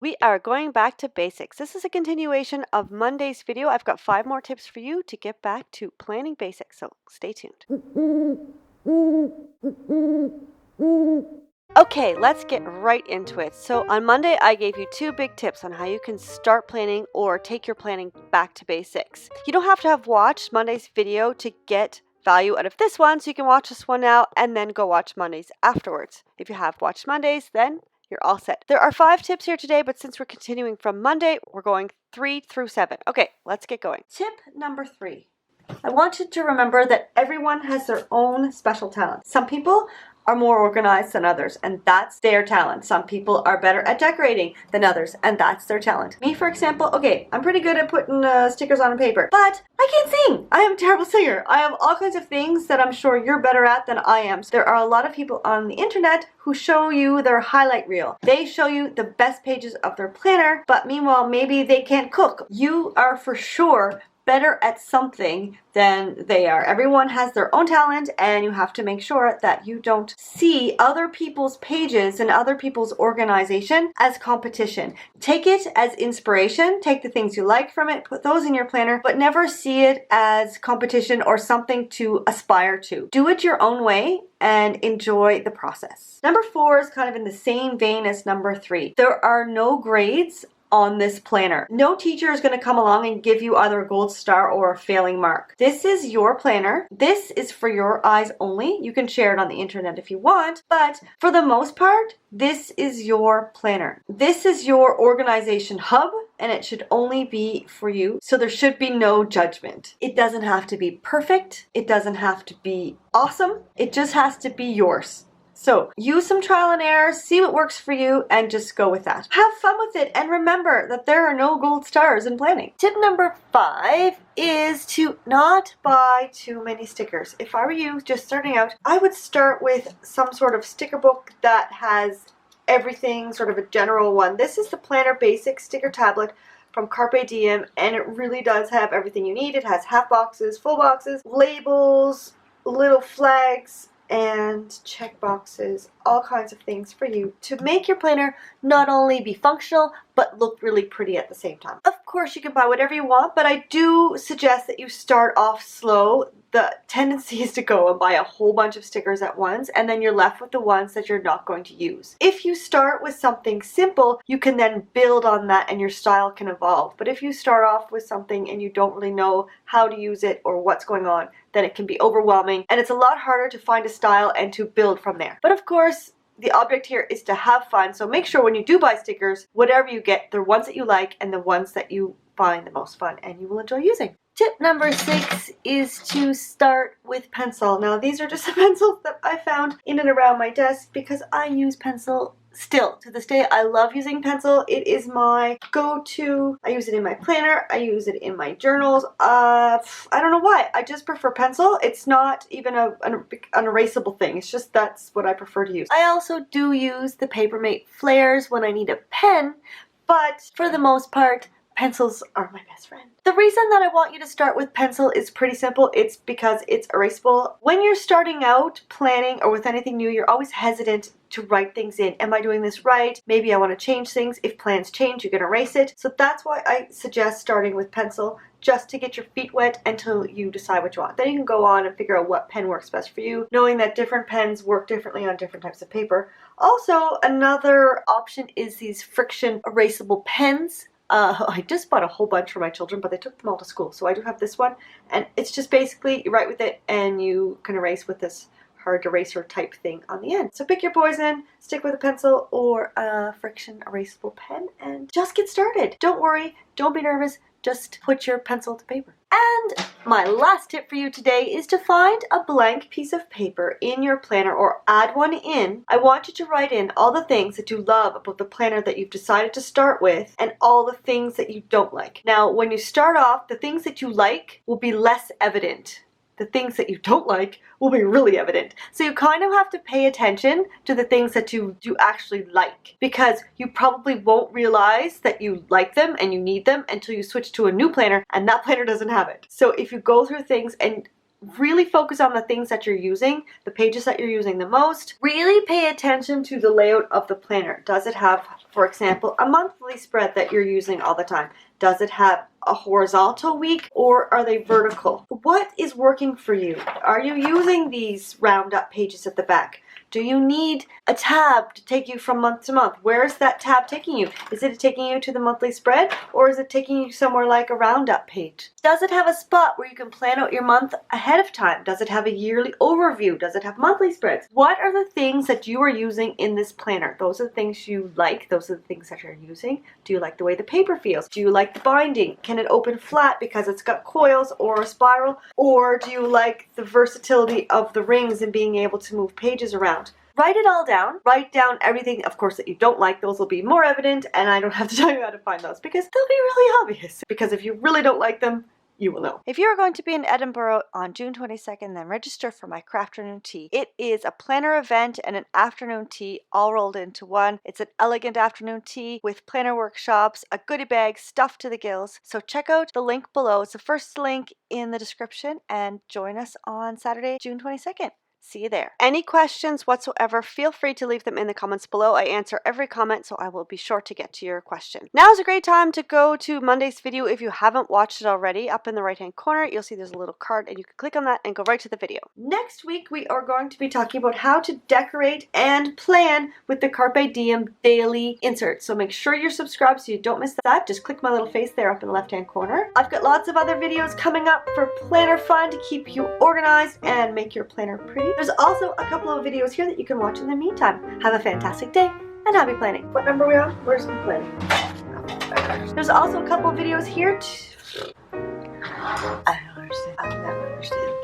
We are going back to basics. This is a continuation of Monday's video. I've got 5 more tips for you to get back to planning basics, so stay tuned. Okay, let's get right into it. So on Monday, I gave you 2 big tips on how you can start planning or take your planning back to basics. You don't have to have watched Monday's video to get value out of this one, so you can watch this one now and then go watch Monday's afterwards. If you have watched Monday's, then you're all set. There are 5 tips here today, but since we're continuing from Monday, we're going 3 through 7. Okay, let's get going. Tip number 3. I want you to remember that everyone has their own special talent. Some people are more organized than others, and that's their talent. Some people are better at decorating than others, and that's their talent. Me, for example, okay, I'm pretty good at putting stickers on paper, but I can't sing. I am a terrible singer. I have all kinds of things that I'm sure you're better at than I am. So there are a lot of people on the internet who show you their highlight reel. They show you the best pages of their planner, but meanwhile, maybe they can't cook. You are for sure better at something than they are. Everyone has their own talent, and you have to make sure that you don't see other people's pages and other people's organization as competition. Take it as inspiration, take the things you like from it, put those in your planner, but never see it as competition or something to aspire to. Do it your own way and enjoy the process. Number 4 is kind of in the same vein as number 3. There are no grades on this planner. No teacher is going to come along and give you either a gold star or a failing mark. This is your planner. This is for your eyes only. You can share it on the internet if you want, but for the most part, this is your planner. This is your organization hub, and it should only be for you. So there should be no judgment. It doesn't have to be perfect. It doesn't have to be awesome. It just has to be yours. So use some trial and error, see what works for you, and just go with that. Have fun with it, and remember that there are no gold stars in planning. Tip number 5 is to not buy too many stickers. If I were you just starting out, I would start with some sort of sticker book that has everything, sort of a general one. This is the Planner Basics sticker tablet from Carpe Diem, and it really does have everything you need. It has half boxes, full boxes, labels, little flags, and check boxes, all kinds of things for you to make your planner not only be functional, but look really pretty at the same time. Of course, you can buy whatever you want, but I do suggest that you start off slow. The tendency is to go and buy a whole bunch of stickers at once, and then you're left with the ones that you're not going to use. If you start with something simple, you can then build on that and your style can evolve. But if you start off with something and you don't really know how to use it or what's going on, then it can be overwhelming, and it's a lot harder to find a style and to build from there. But of course, the object here is to have fun, so make sure when you do buy stickers, whatever you get, they're ones that you like and the ones that you find the most fun and you will enjoy using. Tip number 6 is to start with pencil. Now, these are just the pencils that I found in and around my desk because I use pencil still. To this day, I love using pencil. It is my go-to. I use it in my planner. I use it in my journals. I don't know why. I just prefer pencil. It's not even an erasable thing. It's just that's what I prefer to use. I also do use the Papermate flares when I need a pen, but for the most part, pencils are my best friend. The reason that I want you to start with pencil is pretty simple. It's because it's erasable. When you're starting out planning or with anything new, you're always hesitant to write things in. Am I doing this right? Maybe I want to change things. If plans change, you can erase it. So that's why I suggest starting with pencil, just to get your feet wet until you decide what you want. Then you can go on and figure out what pen works best for you, knowing that different pens work differently on different types of paper. Also, another option is these friction erasable pens. I just bought a whole bunch for my children, but they took them all to school. So I do have this one, and it's just basically you write with it and you can erase with this hard eraser type thing on the end. So pick your poison, stick with a pencil or a friction erasable pen, and just get started. Don't worry, don't be nervous, just put your pencil to paper. And my last tip for you today is to find a blank piece of paper in your planner or add one in. I want you to write in all the things that you love about the planner that you've decided to start with and all the things that you don't like. Now, when you start off, the things that you like will be less evident. The things that you don't like will be really evident. So you kind of have to pay attention to the things that you actually like, because you probably won't realize that you like them and you need them until you switch to a new planner and that planner doesn't have it. So if you go through things and Really focus on the things that you're using, the pages that you're using the most. Really pay attention to the layout of the planner. Does it have, for example, a monthly spread that you're using all the time? Does it have a horizontal week, or are they vertical? What is working for you? Are you using these round up pages at the back? Do you need a tab to take you from month to month? Where is that tab taking you? Is it taking you to the monthly spread, or is it taking you somewhere like a roundup page? Does it have a spot where you can plan out your month ahead of time? Does it have a yearly overview? Does it have monthly spreads? What are the things that you are using in this planner? Those are the things you like. Those are the things that you're using. Do you like the way the paper feels? Do you like the binding? Can it open flat because it's got coils or a spiral? Or do you like the versatility of the rings and being able to move pages around? Write it all down. Write down everything, of course, that you don't like. Those will be more evident, and I don't have to tell you how to find those because they'll be really obvious. Because if you really don't like them, you will know. If you are going to be in Edinburgh on June 22nd, then register for my Crafternoon Tea. It is a planner event and an afternoon tea all rolled into one. It's an elegant afternoon tea with planner workshops, a goodie bag stuffed to the gills. So check out the link below. It's the first link in the description, and join us on Saturday, June 22nd. See you there. Any questions whatsoever, feel free to leave them in the comments below. I answer every comment, so I will be sure to get to your question. Now is a great time to go to Monday's video if you haven't watched it already. Up in the right hand corner, you'll see there's a little card, and you can click on that and go right to the video. Next week, we are going to be talking about how to decorate and plan with the Carpe Diem daily insert. So make sure you're subscribed so you don't miss that. Just click my little face there up in the left hand corner. I've got lots of other videos coming up for planner fun to keep you organized and make your planner pretty. There's also a couple of videos here that you can watch in the meantime. Have a fantastic day and happy planning. What number are we on? Where's the planning? There's also a couple of videos here. I don't understand. I'll never understand.